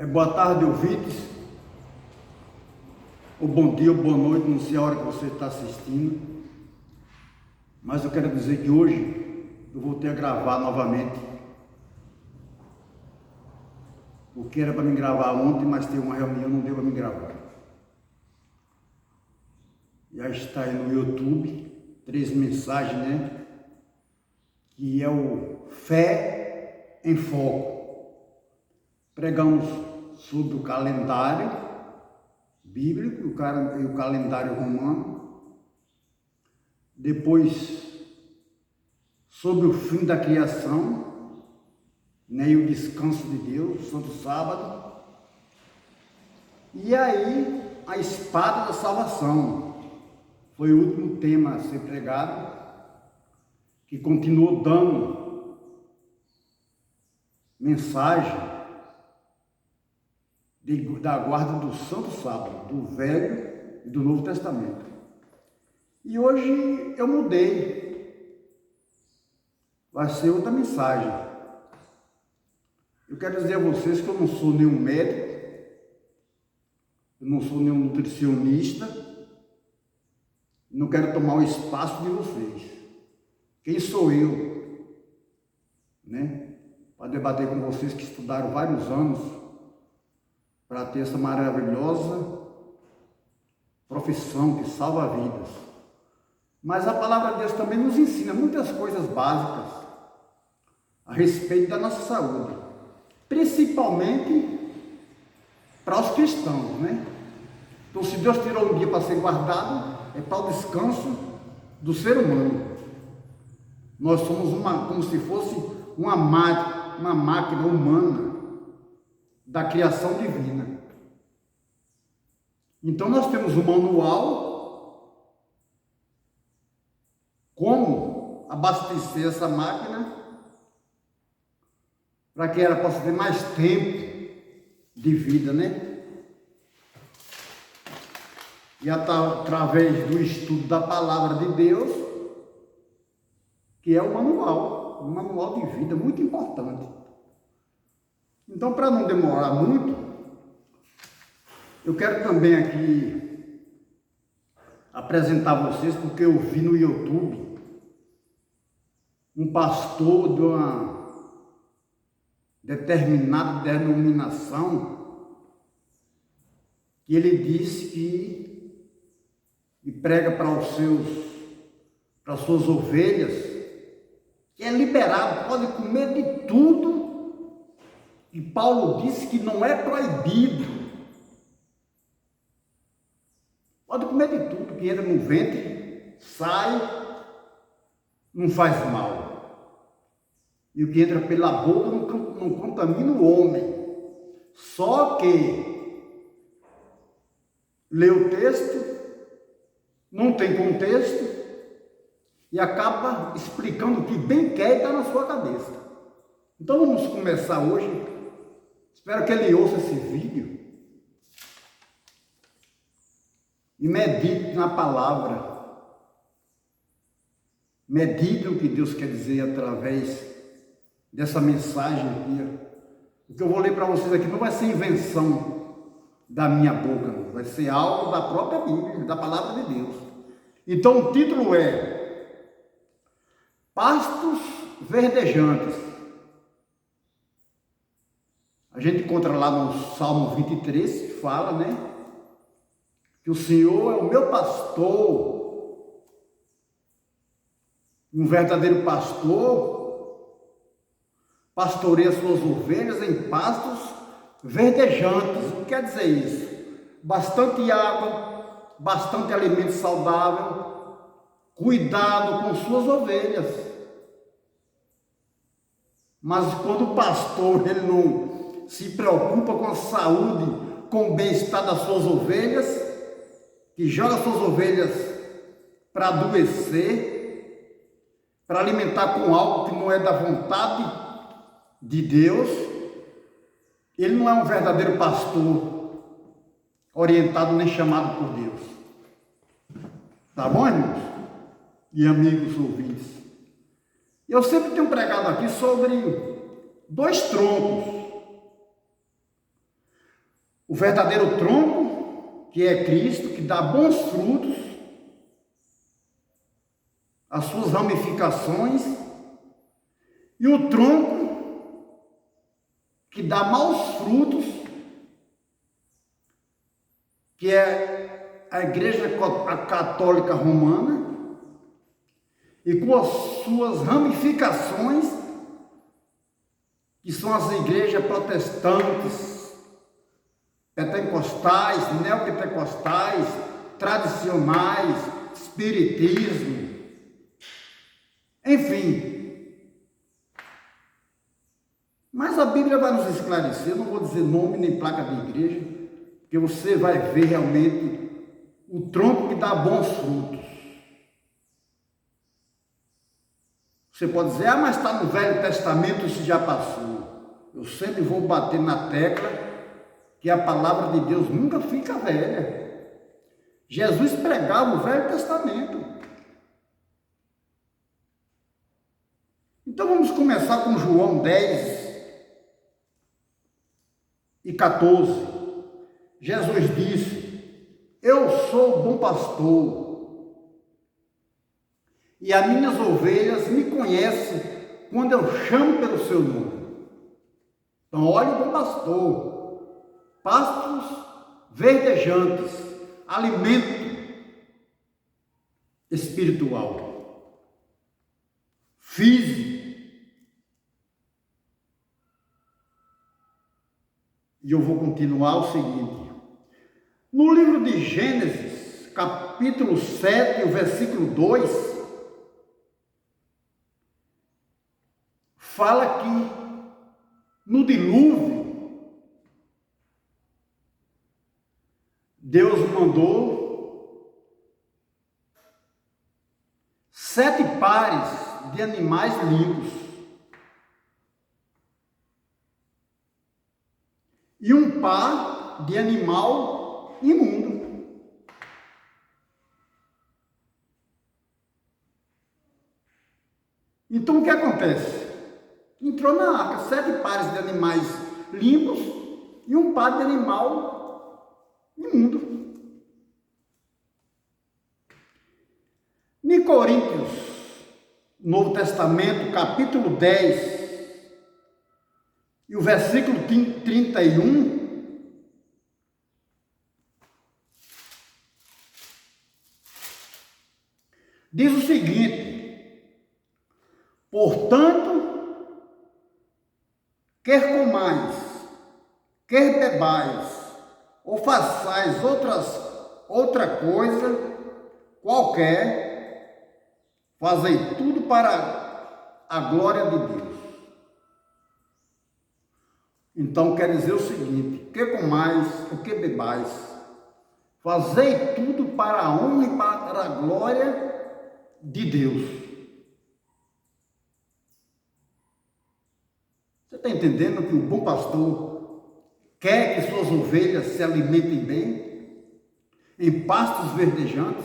Boa tarde, ouvintes, ou bom dia, ou boa noite, não sei a hora que você está assistindo, mas eu quero dizer que hoje eu voltei a gravar novamente, o que era para me gravar ontem, mas teve uma reunião, não deu para me gravar. Já está aí no YouTube, 3 mensagens, né? Que é o Fé em Foco. Pregamos sobre o calendário bíblico e o calendário romano. Depois, sobre o fim da criação, né, e o descanso de Deus, o Santo Sábado. E aí, a espada da salvação. Foi o último tema a ser pregado, que continuou dando mensagem da guarda do Santo Sábado, do Velho e do Novo Testamento. E hoje eu mudei. Vai ser outra mensagem. Eu quero dizer a vocês que eu não sou nenhum médico, eu não sou nenhum nutricionista, não quero tomar o espaço de vocês. Quem sou eu, né? Para debater com vocês que estudaram vários anos para ter essa maravilhosa profissão que salva vidas. Mas a palavra de Deus também nos ensina muitas coisas básicas a respeito da nossa saúde, principalmente para os cristãos, né? Então, se Deus tirou um dia para ser guardado, é para o descanso do ser humano. Nós somos como se fosse uma máquina humana da criação divina. Então nós temos um manual como abastecer essa máquina para que ela possa ter mais tempo de vida, né? E através do estudo da palavra de Deus, que é o manual, um manual de vida muito importante. Então, para não demorar muito, eu quero também aqui apresentar a vocês, porque eu vi no YouTube um pastor de uma determinada denominação, que ele disse que prega para as suas ovelhas, que é liberado, pode comer de tudo. E Paulo disse que não é proibido. Pode comer de tudo, que entra no ventre, sai, não faz mal. E o que entra pela boca não contamina o homem. Só que lê o texto, não tem contexto, e acaba explicando o que bem quer e está na sua cabeça. Então vamos começar hoje. Espero que ele ouça esse vídeo e medite na palavra. Medite no que Deus quer dizer através dessa mensagem aqui. O que eu vou ler para vocês aqui não vai ser invenção da minha boca, não. Vai ser algo da própria Bíblia, da palavra de Deus. Então o título é Pastos Verdejantes. A gente encontra lá no Salmo 23, que fala, né? Que o Senhor é o meu pastor. Um verdadeiro pastor pastoreia suas ovelhas em pastos verdejantes. O que quer dizer isso? Bastante água, bastante alimento saudável, cuidado com suas ovelhas. Mas quando o pastor ele não se preocupa com a saúde, com o bem-estar das suas ovelhas, que joga suas ovelhas para adoecer, para alimentar com algo que não é da vontade de Deus, ele não é um verdadeiro pastor orientado nem chamado por Deus. Tá bom, irmãos? E amigos ouvintes. Eu sempre tenho pregado aqui sobre 2 troncos. o verdadeiro tronco, que é Cristo, que dá bons frutos, as suas ramificações, e o tronco, que dá maus frutos, que é a Igreja Católica Romana, e com as suas ramificações, que são as igrejas protestantes, pentecostais, neopentecostais, tradicionais, espiritismo, enfim. Mas a Bíblia vai nos esclarecer, eu não vou dizer nome nem placa de igreja, porque você vai ver realmente o tronco que dá bons frutos. Você pode dizer, mas está no Velho Testamento, isso já passou. Eu sempre vou bater na tecla que a palavra de Deus nunca fica velha. Jesus pregava o Velho Testamento. Então vamos começar com João 10:14. Jesus disse, eu sou o bom pastor, e as minhas ovelhas me conhecem quando eu chamo pelo seu nome. Então, olha o bom pastor, pastos verdejantes, alimento espiritual, físico. E eu vou continuar o seguinte. No livro de Gênesis, capítulo 7, o versículo 2, fala que no dilúvio, Deus mandou 7 pares de animais limpos e um par de animal imundo. Então o que acontece? Entrou na arca 7 pares de animais limpos e um par de animal imundo. Em Coríntios, Novo Testamento, capítulo 10, e o versículo 31, diz o seguinte, portanto, quer comais, quer bebais, ou façais outra coisa qualquer, fazei tudo para a glória de Deus. Então quer dizer o seguinte, quer comais, ou quer bebais, fazei tudo para a honra e para a glória de Deus. Você está entendendo que o bom pastor quer que suas ovelhas se alimentem bem, em pastos verdejantes,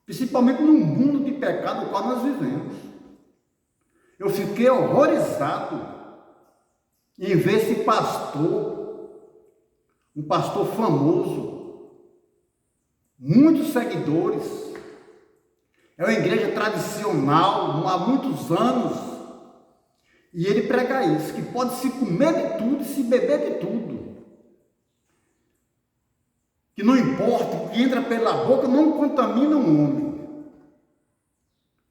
principalmente no mundo de pecado no qual nós vivemos? Eu fiquei horrorizado em ver esse pastor, um pastor famoso, muitos seguidores, é uma igreja tradicional há muitos anos, e ele prega isso, que pode se comer de tudo e se beber de tudo. Que não importa, o que entra pela boca não contamina um homem.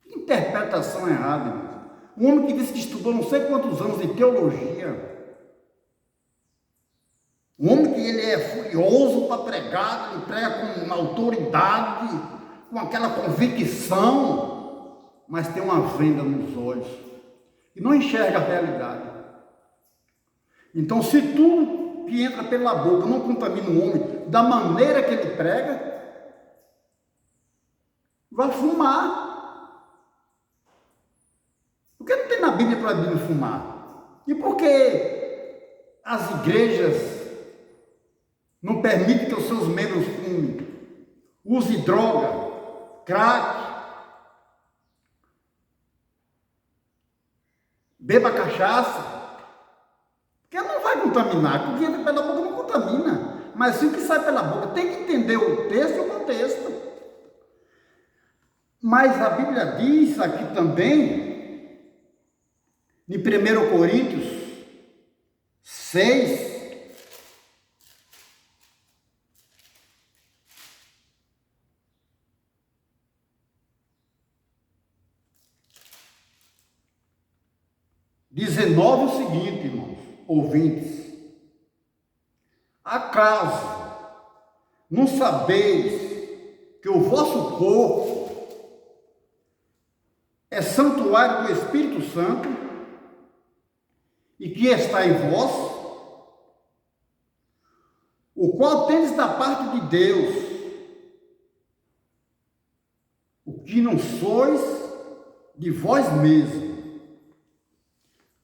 Que interpretação errada, irmão. Um homem que disse que estudou não sei quantos anos de teologia. Um homem que ele é furioso para pregar, ele prega com autoridade, com aquela convicção, mas tem uma venda nos olhos e não enxerga a realidade. Então, se tudo que entra pela boca não contamina o homem da maneira que ele prega, vai fumar. Por que não tem na Bíblia proibido fumar? E por que as igrejas não permitem que os seus membros fumem? Use droga, crack, beba cachaça, porque não vai contaminar, porque o que entra pela boca não contamina, mas sim o que sai pela boca. Tem que entender o texto e o contexto. Mas a Bíblia diz aqui também, em 1 Coríntios 6, XIX, o seguinte, irmãos, ouvintes: acaso não sabeis que o vosso corpo é santuário do Espírito Santo e que está em vós, o qual tendes da parte de Deus, o que não sois de vós mesmos?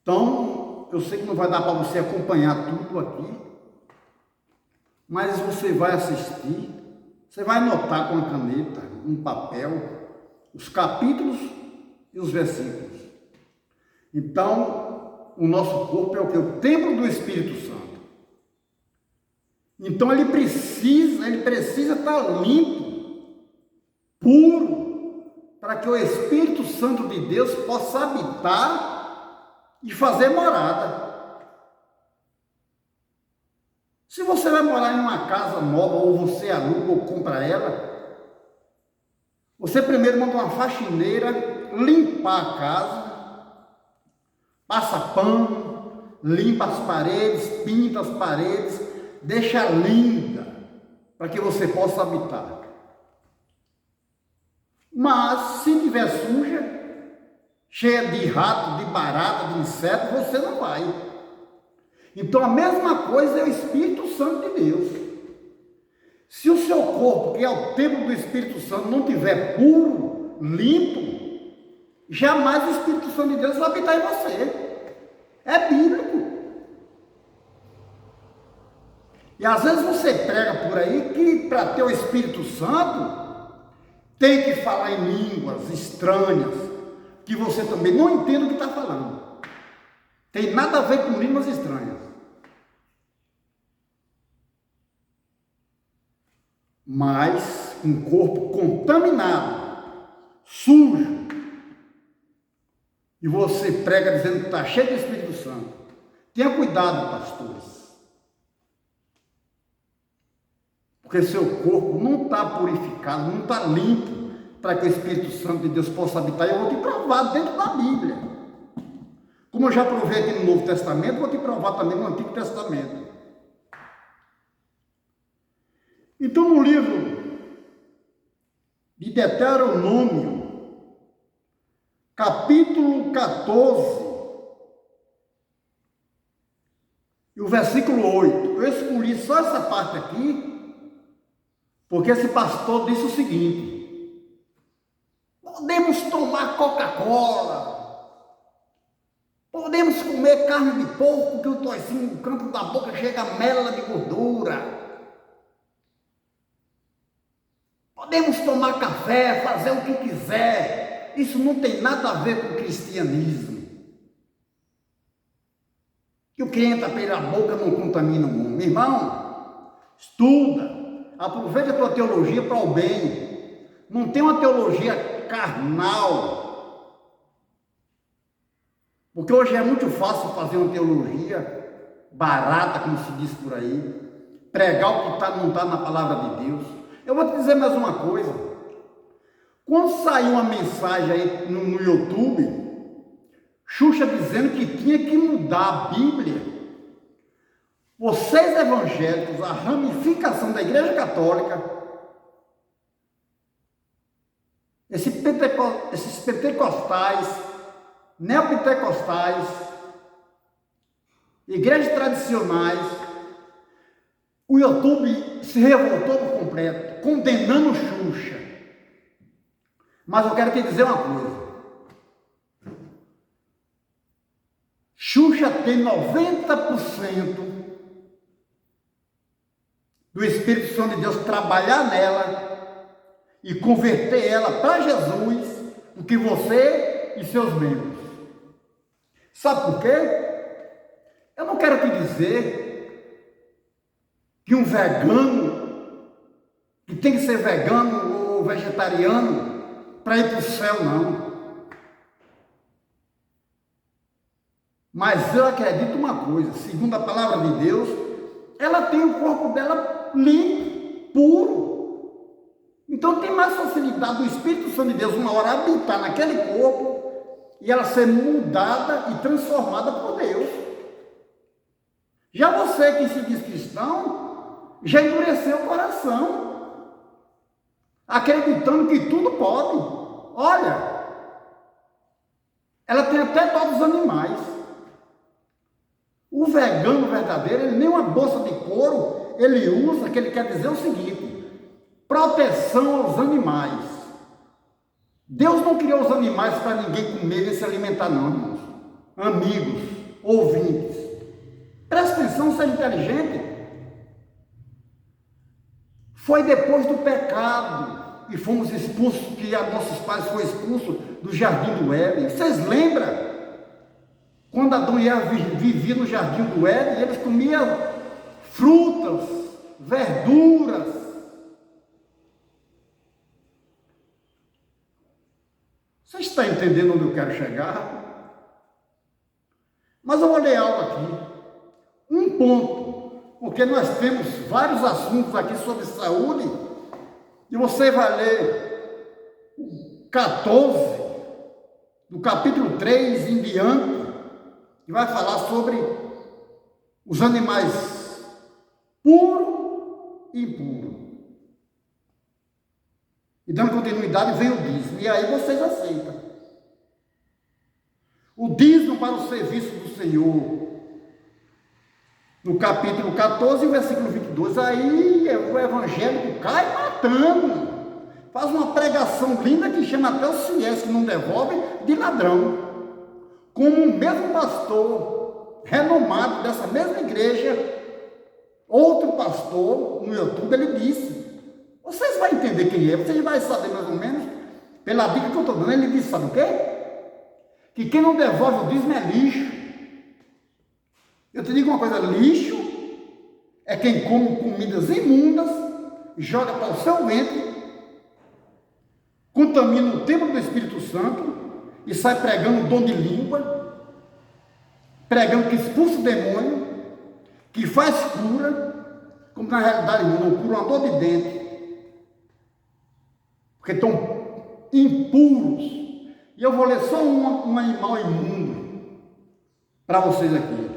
Então, eu sei que não vai dar para você acompanhar tudo aqui, mas você vai assistir, você vai anotar com a caneta, um papel, os capítulos e os versículos. Então, o nosso corpo é o que? O templo do Espírito Santo. Então, ele precisa estar limpo, puro, para que o Espírito Santo de Deus possa habitar e fazer morada. Se você vai morar em uma casa nova, ou você aluga ou compra ela, você primeiro manda uma faxineira limpar a casa, passa pano, limpa as paredes, pinta as paredes, deixa linda, para que você possa habitar. Mas, se tiver suja, cheia de rato, de barata, de inseto, você não vai. Então, a mesma coisa é o Espírito Santo de Deus. Se o seu corpo, que é o templo do Espírito Santo, não tiver puro, limpo, jamais o Espírito Santo de Deus vai habitar em você. É bíblico. E às vezes você prega por aí que para ter o Espírito Santo tem que falar em línguas estranhas, que você também não entende o que está falando. Tem nada a ver com línguas estranhas. Mas um corpo contaminado, sujo, e você prega dizendo que está cheio do Espírito Santo. Tenha cuidado, pastores. Porque seu corpo não está purificado, não está limpo, para que o Espírito Santo de Deus possa habitar. Eu vou te provar dentro da Bíblia. Como eu já provei aqui no Novo Testamento, vou te provar também no Antigo Testamento. Então, no livro de Deuteronômio, capítulo 14, e o versículo 8, eu escolhi só essa parte aqui, porque esse pastor disse o seguinte: podemos tomar Coca-Cola, podemos comer carne de porco, que o toicinho no canto da boca chega a mela de gordura. Podemos tomar café, fazer o que quiser. Isso não tem nada a ver com o cristianismo. Que o que entra pela boca não contamina o mundo. Meu irmão, estuda, aproveita a tua teologia para o bem. Não tem uma teologia carnal. Porque hoje é muito fácil fazer uma teologia barata, como se diz por aí, pregar o que não está na palavra de Deus. Eu vou te dizer mais uma coisa. Quando saiu uma mensagem aí no YouTube, Xuxa dizendo que tinha que mudar a Bíblia, vocês evangélicos, a ramificação da Igreja Católica, esses pentecostais, neopentecostais, igrejas tradicionais, o YouTube se revoltou por completo, condenando Xuxa. Mas eu quero te dizer uma coisa. Xuxa tem 90% do Espírito Santo de Deus trabalhar nela e converter ela para Jesus do que você e seus membros. Sabe por quê? Eu não quero te dizer que um vegano, que tem que ser vegano ou vegetariano para ir para o céu, não. Mas eu acredito uma coisa, segundo a palavra de Deus, ela tem o corpo dela limpo, puro. Então tem mais facilidade do Espírito Santo de Deus uma hora habitar naquele corpo e ela ser mudada e transformada por Deus. Já você que se diz cristão, já endureceu o coração, acreditando que tudo pode. Olha, ela tem até dó dos animais. O vegano verdadeiro, ele nem uma bolsa de couro, ele usa, que ele quer dizer o seguinte: proteção aos animais. Deus não criou os animais para ninguém comer e se alimentar, não, irmãos. Amigos, ouvintes, presta atenção, seja inteligente. Foi depois do pecado que fomos expulsos, que nossos pais foram expulsos do jardim do Éden. Vocês lembram? Quando Adão e Eva viviam no jardim do Éden, eles comiam frutas, verduras. Você está entendendo onde eu quero chegar? Mas eu vou ler algo aqui. Um ponto, porque nós temos vários assuntos aqui sobre saúde, e você vai ler o 14, do capítulo 3 em diante, que vai falar sobre os animais puro e impuro. E dando continuidade vem o dízimo, e aí vocês aceitam. O dízimo para o serviço do Senhor, no capítulo 14, versículo 22, aí o evangélico cai matando, faz uma pregação linda que chama até os fiéis que não devolvem de ladrão. Como o mesmo pastor renomado dessa mesma igreja, outro pastor no YouTube, ele disse, vocês vão entender quem é, vocês vão saber mais ou menos, pela dica que eu estou dando, ele disse, sabe o quê? Que quem não devolve o dízimo é lixo. Eu te digo uma coisa, lixo é quem come comidas imundas, joga para o seu ventre, contamina o templo do Espírito Santo e sai pregando o dom de língua, pregando que expulsa o demônio, que faz cura, como na realidade não cura uma dor de dente, porque estão impuros. E eu vou ler só um animal imundo para vocês aqui.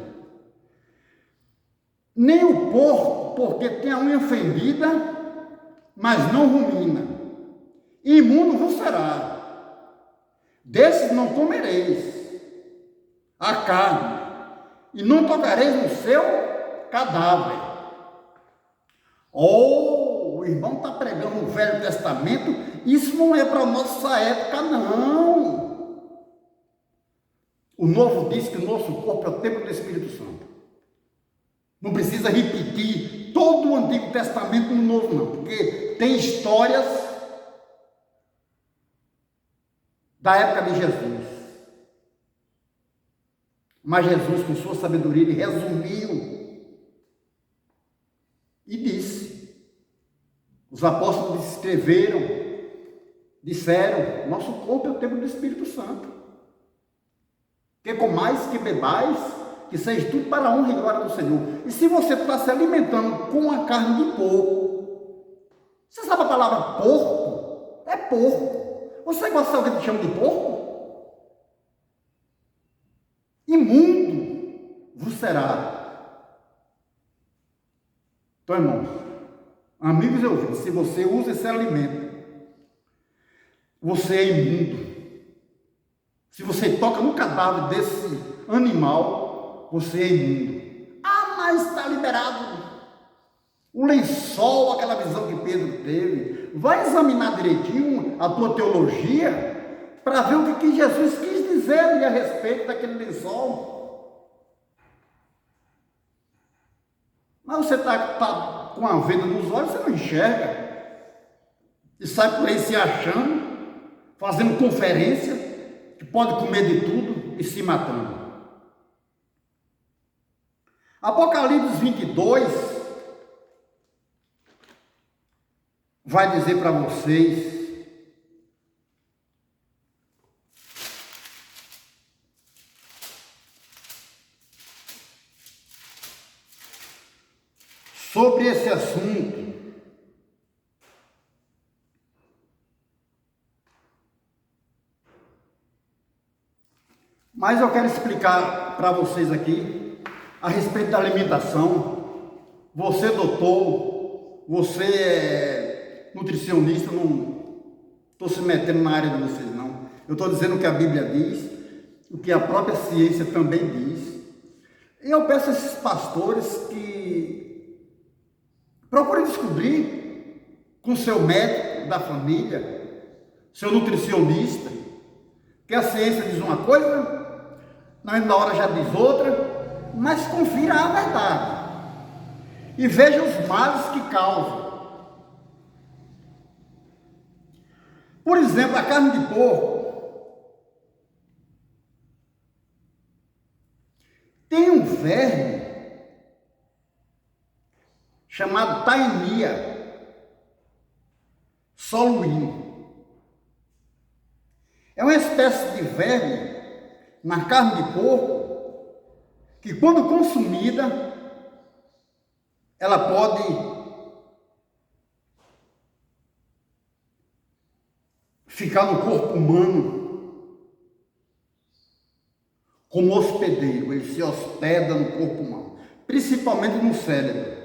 Nem o porco, porque tem a unha fendida, mas não rumina. Imundo vos será. Desses não comereis a carne, e não tocareis no seu cadáver. O irmão está pregando o Velho Testamento, isso não é para a nossa época, não. O Novo diz que o nosso corpo é o templo do Espírito Santo. Não precisa repetir todo o Antigo Testamento no Novo, não, porque tem histórias da época de Jesus. Mas Jesus, com sua sabedoria, ele resumiu e disse. Os apóstolos escreveram, disseram, nosso corpo é o templo do Espírito Santo. Que comais, que bebais, que seja tudo para a honra e glória do Senhor. E se você está se alimentando com a carne de porco, você sabe a palavra porco? É porco. Você gosta de alguém que chama de porco? Imundo vos será. Então, irmãos, amigos e ouvintes, se você usa esse alimento, você é imundo. Se você toca no cadáver desse animal, você é imundo. Ah, mas está liberado. O lençol, aquela visão que Pedro teve. Vai examinar direitinho a tua teologia para ver o que Jesus quis dizer a respeito daquele lençol. Mas você está com a venda nos olhos, você não enxerga. E sai por aí se achando, fazendo conferência, que pode comer de tudo e se matando. Apocalipse 22 vai dizer para vocês sobre esse assunto. Mas eu quero explicar para vocês aqui a respeito da alimentação. Você, doutor, você é nutricionista, não estou se metendo na área de vocês, não. Eu estou dizendo o que a Bíblia diz, o que a própria ciência também diz. E eu peço a esses pastores que procurem descobrir com seu médico da família, seu nutricionista, que a ciência diz uma coisa, na hora já diz outra, mas confira a verdade e veja os males que causam. Por exemplo, a carne de porco tem um verme chamado Taenia soluim. É uma espécie de verme na carne de porco que, quando consumida, ela pode ficar no corpo humano como hospedeiro. Ele se hospeda no corpo humano, principalmente no cérebro.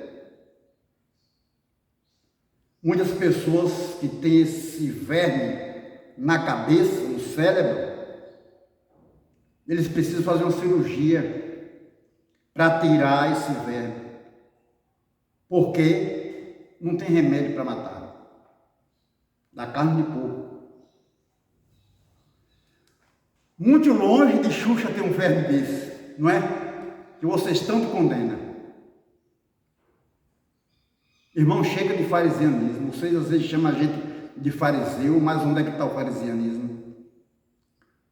Muitas pessoas que têm esse verme na cabeça, no cérebro, eles precisam fazer uma cirurgia para tirar esse verme, porque não tem remédio para matar da carne de porco. Muito longe de Xuxa ter um verme desse, não é? Que vocês tanto condenam. Irmão, chega de farisianismo. Vocês às vezes chamam a gente de fariseu, mas onde é que está o farisianismo?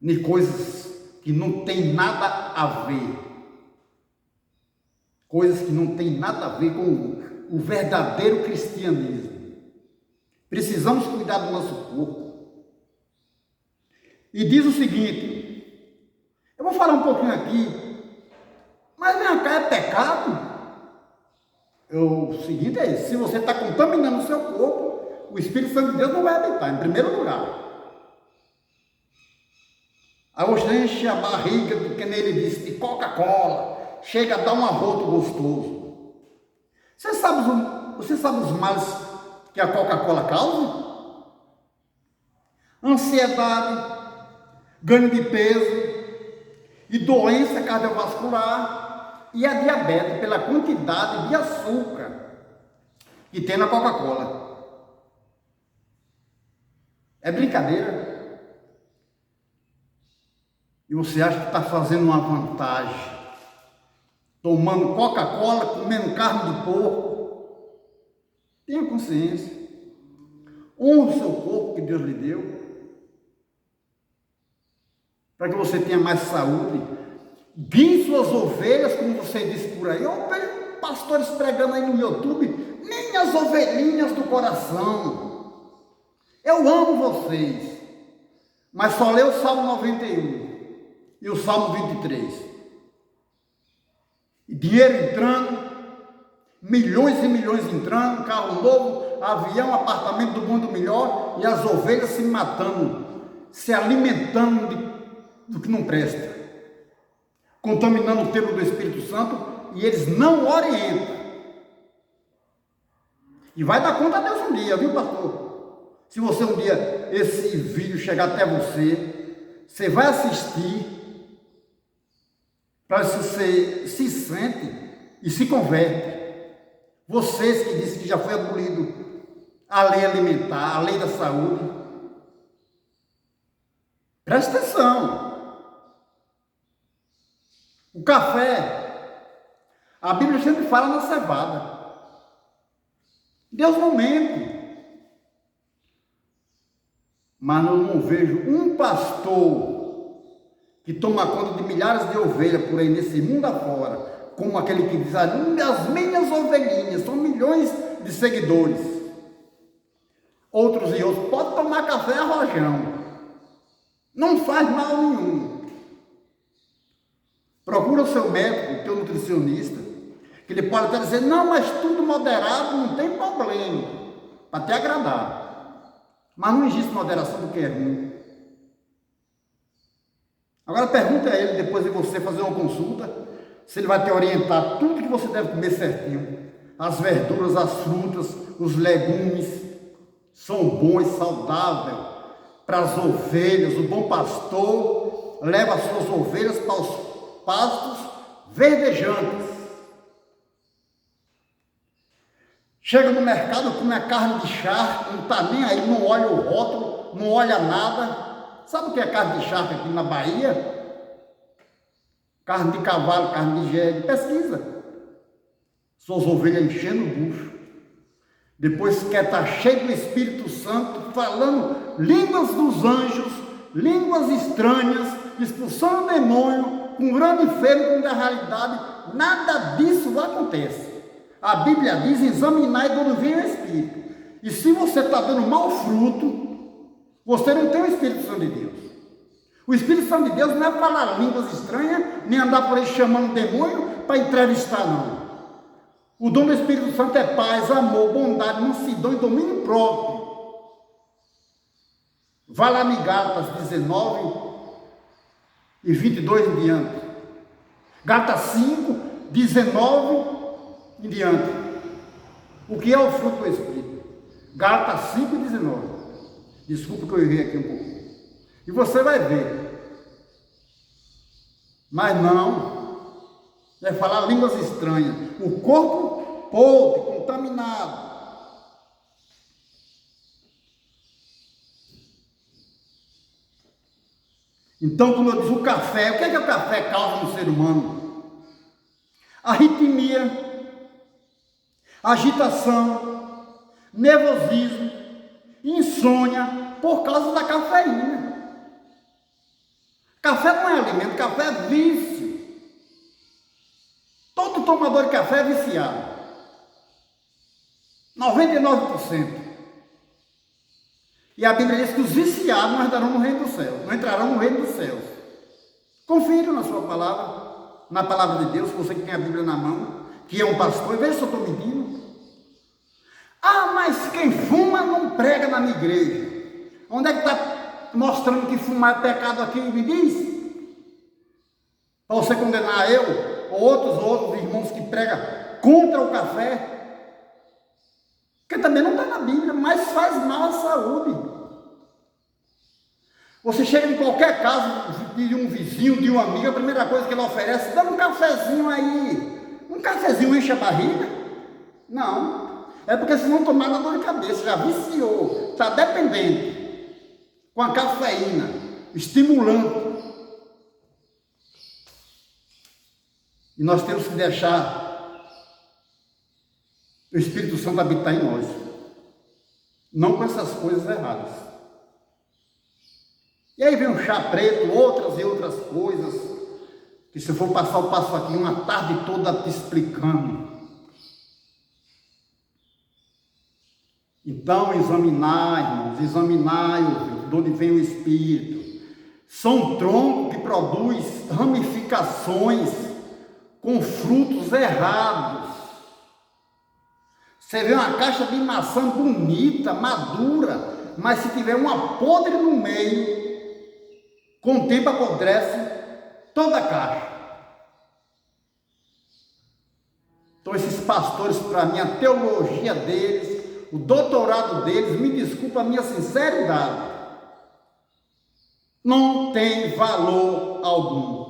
De coisas que não tem nada a ver. Coisas que não tem nada a ver com o verdadeiro cristianismo. Precisamos cuidar do nosso corpo. E diz o seguinte, eu vou falar um pouquinho aqui, mas vem cá, é pecado? O seguinte é esse, se você está contaminando o seu corpo, o Espírito Santo de Deus não vai habitar, em primeiro lugar. Aí você enche a barriga, que nele disse, de Coca-Cola, chega a dar um arroto gostoso. Você sabe os males que a Coca-Cola causa? Ansiedade, ganho de peso e doença cardiovascular e a diabetes pela quantidade de açúcar que tem na Coca-Cola. É brincadeira? E você acha que está fazendo uma vantagem, tomando Coca-Cola, comendo carne de porco? Tenha consciência. Honre o seu corpo que Deus lhe deu, para que você tenha mais saúde. Guie suas ovelhas, como você disse por aí. Eu vejo pastores pregando aí no YouTube, minhas ovelhinhas do coração. Eu amo vocês, mas só lê o Salmo 91 e o Salmo 23. Dinheiro entrando, milhões e milhões entrando, carro novo, avião, apartamento do mundo melhor, e as ovelhas se matando, se alimentando do que não presta, contaminando o templo do Espírito Santo, e eles não orientam. E vai dar conta a Deus um dia, viu, pastor? Se você um dia, esse vídeo chegar até você, você vai assistir, para você se sente e se converte. Vocês que dizem que já foi abolido a lei alimentar, a lei da saúde, presta atenção. O café, a Bíblia sempre fala na cevada. Deus não mente. Mas eu não vejo um pastor que toma conta de milhares de ovelhas por aí nesse mundo afora, como aquele que diz, as minhas ovelhinhas, são milhões de seguidores. Outros e outros, pode tomar café a rojão, não faz mal nenhum. Procura o seu médico, o teu nutricionista, que ele pode até dizer, não, mas tudo moderado, não tem problema, para te agradar. Mas não existe moderação do que é ruim. Agora pergunta a ele, depois de você fazer uma consulta, se ele vai te orientar tudo que você deve comer certinho. As verduras, as frutas, os legumes, são bons e saudáveis para as ovelhas. O bom pastor leva as suas ovelhas para os pastos verdejantes. Chega no mercado, come a carne de charque, não está nem aí, não olha o rótulo, não olha nada. Sabe o que é carne de charque aqui na Bahia? Carne de cavalo, carne de jegue. Pesquisa. Suas ovelhas enchendo o bucho. Depois quer estar cheio do Espírito Santo, falando línguas dos anjos, línguas estranhas, expulsando o demônio, curando enfermo, quando na realidade nada disso acontece. A Bíblia diz, examinar quando vem o Espírito. E se você está dando mau fruto, você não tem o Espírito Santo de Deus. O Espírito Santo de Deus não é falar línguas estranhas, nem andar por aí chamando demônio para entrevistar, não. O dom do Espírito Santo é paz, amor, bondade, mansidão e domínio próprio. Vá lá em Gálatas 19 e 22 em diante. Gálatas 5, 19 em diante. O que é o fruto do Espírito? Gálatas 5 e 19. Desculpa que eu errei aqui um pouco. E você vai ver. Mas não. É falar línguas estranhas. O corpo podre, contaminado. Então, como eu disse, o café, o que é que o café causa no ser humano? Arritmia, agitação, nervosismo, insônia, por causa da cafeína. Café não é alimento, café é vício. Todo tomador de café é viciado. 99%. E a Bíblia diz que os viciados não entrarão no reino dos céus. Não entrarão no reino dos céus. Confira na sua palavra, na palavra de Deus, você que tem a Bíblia na mão, que é um pastor, e veja se eu estou mentindo. Ah, mas quem fuma não prega na minha igreja. Onde é que está mostrando que fumar é pecado aqui? Me diz. Para você condenar eu, ou outros irmãos que pregam contra o café, que também não está na Bíblia, mas faz mal à saúde. Você chega em qualquer casa de um vizinho, de um amigo, a primeira coisa que ele oferece, dá um cafezinho aí. Um cafezinho enche a barriga? Não. É porque senão tomar na dor de cabeça, já viciou, está dependente, com a cafeína, estimulando. E nós temos que deixar o Espírito Santo habitar em nós. Não com essas coisas erradas. E aí vem um chá preto, outras e outras coisas, que se eu for passar o passo aqui uma tarde toda te explicando. Então, examinar, irmãos, examinar de onde vem o Espírito. São troncos que produz ramificações com frutos errados. Você vê uma caixa de maçã bonita, madura, mas se tiver uma podre no meio, com o tempo apodrece toda a caixa. Então esses pastores, para mim, a teologia deles, o doutorado deles, me desculpa a minha sinceridade, não tem valor algum.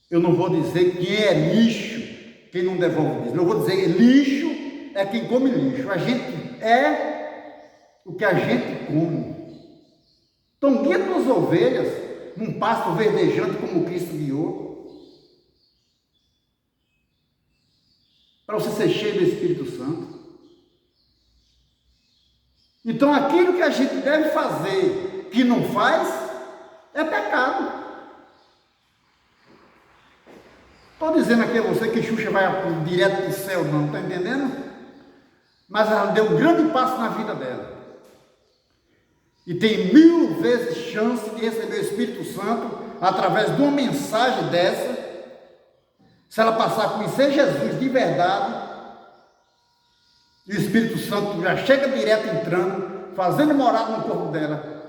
Eu não vou dizer quem é lixo, quem não devolve dízimo. Eu vou dizer lixo é quem come lixo. A gente é o que a gente come. Então guia tuas ovelhas num pasto verdejante como Cristo guiou, para você ser cheio do Espírito Santo. Então aquilo que a gente deve fazer que não faz é pecado. Estou dizendo aqui a você que Xuxa vai direto para o céu, não, está entendendo? Mas ela deu um grande passo na vida dela. E tem 1000 vezes chance de receber o Espírito Santo através de uma mensagem dessa, se ela passar a conhecer Jesus de verdade, e o Espírito Santo já chega direto entrando, fazendo morada no corpo dela.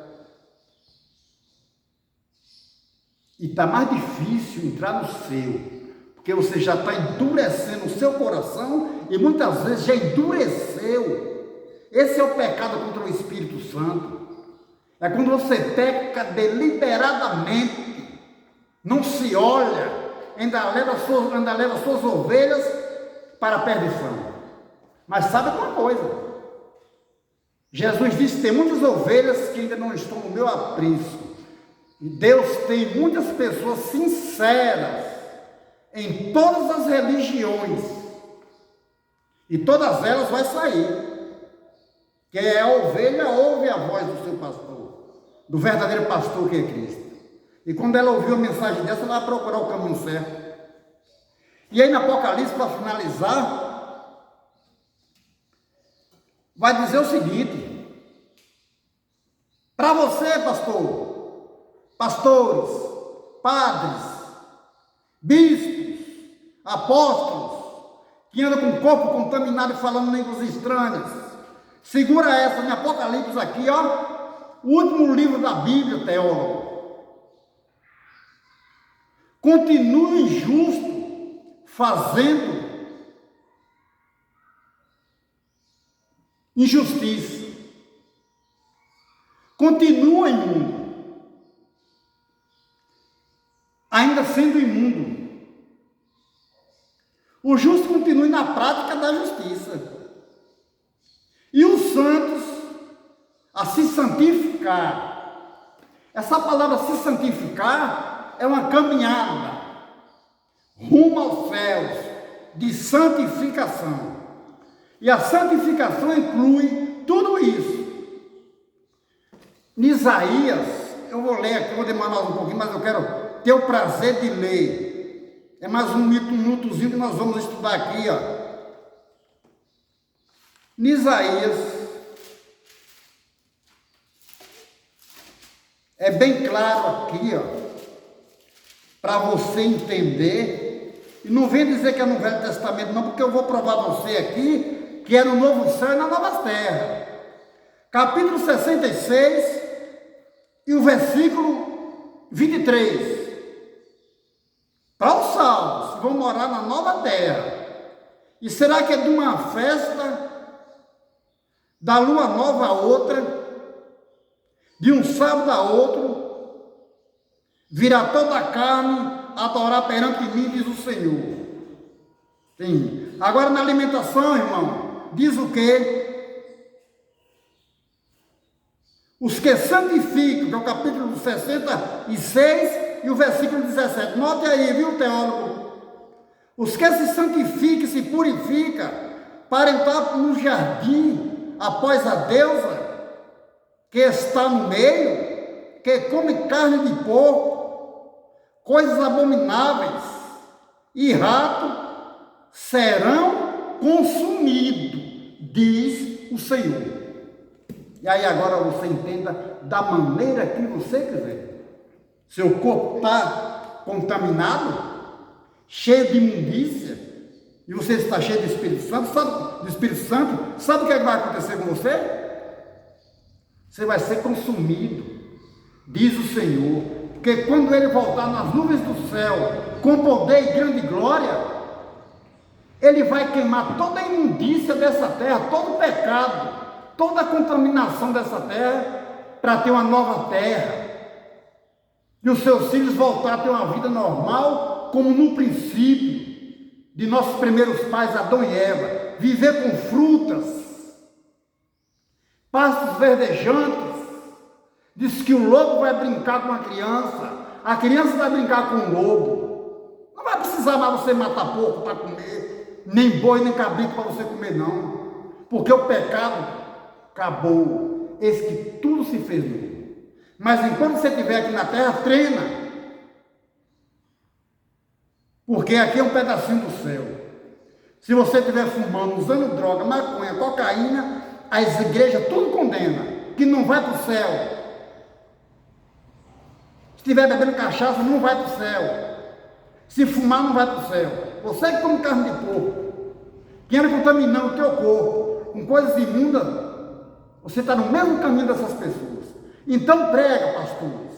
E está mais difícil entrar no seu, porque você já está endurecendo o seu coração e muitas vezes já endureceu. Esse é o pecado contra o Espírito Santo. É quando você peca deliberadamente, não se olha, ainda leva suas ovelhas para a perdição. Mas sabe uma coisa? Jesus disse que tem muitas ovelhas que ainda não estão no meu aprisco. E Deus tem muitas pessoas sinceras em todas as religiões. E todas elas vão sair. Que é a ovelha ouve a voz do seu pastor, do verdadeiro pastor que é Cristo. E quando ela ouviu a mensagem dessa, ela vai procurar o caminho certo. E aí no Apocalipse, para finalizar, vai dizer o seguinte: para você, pastor, pastores, padres, bispos, apóstolos, que andam com o corpo contaminado e falando línguas estranhas, segura essa em Apocalipse aqui, ó, o último livro da Bíblia, teólogo. Continue injusto, fazendo injustiça. Continua imundo, ainda sendo imundo. O justo continue na prática da justiça. E os santos a se santificar. Essa palavra se santificar é uma caminhada rumo aos céus de santificação. E a santificação inclui tudo isso. Em Isaías, eu vou ler aqui, vou demorar um pouquinho, mas eu quero ter o prazer de ler. É mais um minutozinho que nós vamos estudar aqui, ó. Em Isaías, é bem claro aqui, ó, para você entender. E não vem dizer que é no Velho Testamento, não, porque eu vou provar a você aqui que é no Novo Céu e na Nova Terra. Capítulo 66 e o versículo 23. Para os salvos que vão morar na Nova Terra. E será que é de uma festa da lua nova a outra, de um sábado a outro, virá toda a carne adorar perante mim, diz o Senhor. Sim. Agora na alimentação, irmão, diz o quê? Os que santificam, que é o capítulo 66 e o versículo 17. Note aí, viu, teólogo? Os que se santificam, se purificam, para entrar no jardim após a deusa, que está no meio, que come carne de porco, coisas abomináveis, e rato serão consumidos, diz o Senhor. E aí agora você entenda da maneira que você quiser. Seu corpo está contaminado, cheio de imundícia, e você está cheio do Espírito Santo, sabe o que vai acontecer com você? Você vai ser consumido, diz o Senhor, porque quando Ele voltar nas nuvens do céu, com poder e grande glória, Ele vai queimar toda a imundícia dessa terra, todo o pecado, toda a contaminação dessa terra, para ter uma nova terra, e os seus filhos voltar a ter uma vida normal, como no princípio, de nossos primeiros pais, Adão e Eva, viver com frutas, pastos verdejantes. Diz que o lobo vai brincar com a criança vai brincar com o lobo. Não vai precisar mais você matar porco para comer, nem boi, nem cabrito para você comer, não, porque o pecado acabou, eis que tudo se fez novo. Mas enquanto você estiver aqui na terra, treina. Porque aqui é um pedacinho do céu. Se você estiver fumando, usando droga, maconha, cocaína, as igrejas tudo condena, que não vai para o céu. Se estiver bebendo cachaça, não vai para o céu. Se fumar, não vai para o céu. Você que come carne de porco, que anda contaminando o teu corpo com coisas imundas, você está no mesmo caminho dessas pessoas. Então prega, pastores.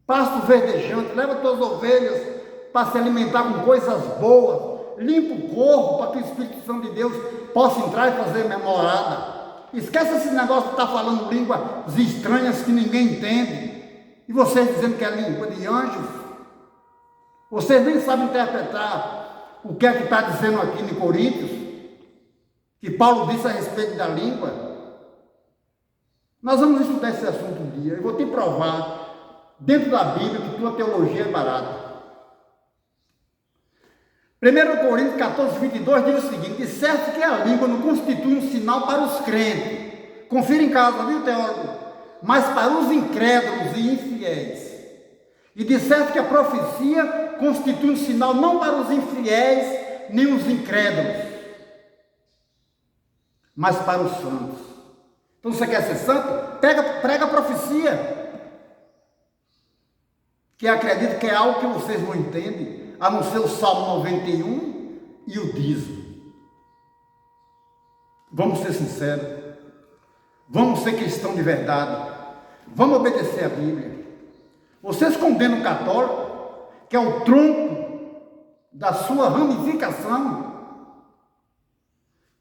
Pasto verdejante, leva tuas ovelhas para se alimentar com coisas boas. Limpa o corpo para que o Espírito Santo de Deus possa entrar e fazer memorada. Esquece esse negócio de estar falando línguas estranhas que ninguém entende. E vocês dizendo que é língua de anjos. Vocês nem sabem interpretar o que é que está dizendo aqui em Coríntios, que Paulo disse a respeito da língua. Nós vamos estudar esse assunto um dia. Eu vou te provar, dentro da Bíblia, que tua teologia é barata. 1 Coríntios 14, 22 diz o seguinte: de certo que a língua não constitui um sinal para os crentes. Confira em casa, viu, teólogo? Mas para os incrédulos e infiéis. E de certo que a profecia constitui um sinal não para os infiéis nem os incrédulos, mas para os santos. Então você quer ser santo? Prega a profecia. Que acredito que é algo que vocês não entendem, a não ser o Salmo 91 e o dízimo. Vamos ser sinceros. Vamos ser cristãos de verdade. Vamos obedecer a Bíblia. Vocês condenam o católico, que é o tronco da sua ramificação.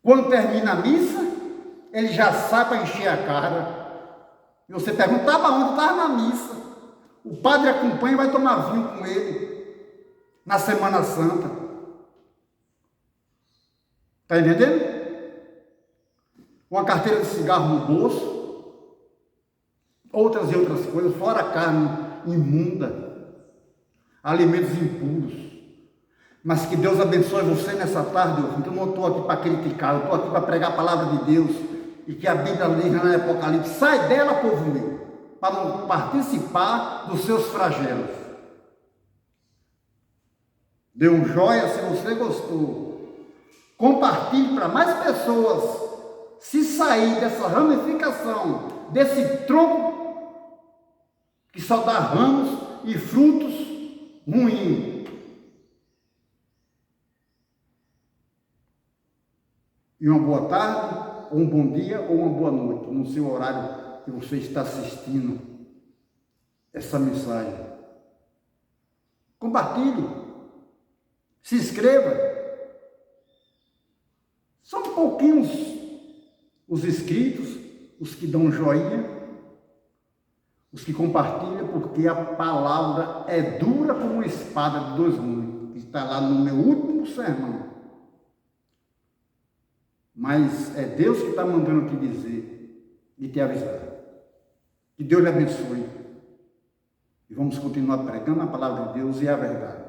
Quando termina a missa, ele já sai para encher a cara. E você pergunta: estava onde? Estava na missa. O padre acompanha e vai tomar vinho com ele na Semana Santa. Está entendendo? Uma carteira de cigarro no bolso, outras e outras coisas, fora carne imunda, alimentos impuros. Mas que Deus abençoe você nessa tarde, ouvinte. Eu não estou aqui para criticar, eu estou aqui para pregar a palavra de Deus. E que a Bíblia diz no Apocalipse: sai dela, povo meu, para não participar dos seus flagelos. Dê um joia se você gostou. Compartilhe para mais pessoas. Se sair dessa ramificação, desse tronco que só dá ramos e frutos ruins. E uma boa tarde, ou um bom dia, ou uma boa noite, no seu horário que você está assistindo essa mensagem. Compartilhe, se inscreva. São pouquinhos os inscritos, os que dão joinha, os que compartilham, porque a palavra é dura como uma espada de dois gumes, que está lá no meu último sermão. Mas é Deus que está mandando te dizer e te avisar. Que Deus lhe abençoe. E vamos continuar pregando a palavra de Deus e a verdade.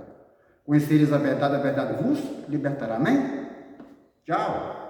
Conhecereis a verdade vos libertará. Amém? Tchau.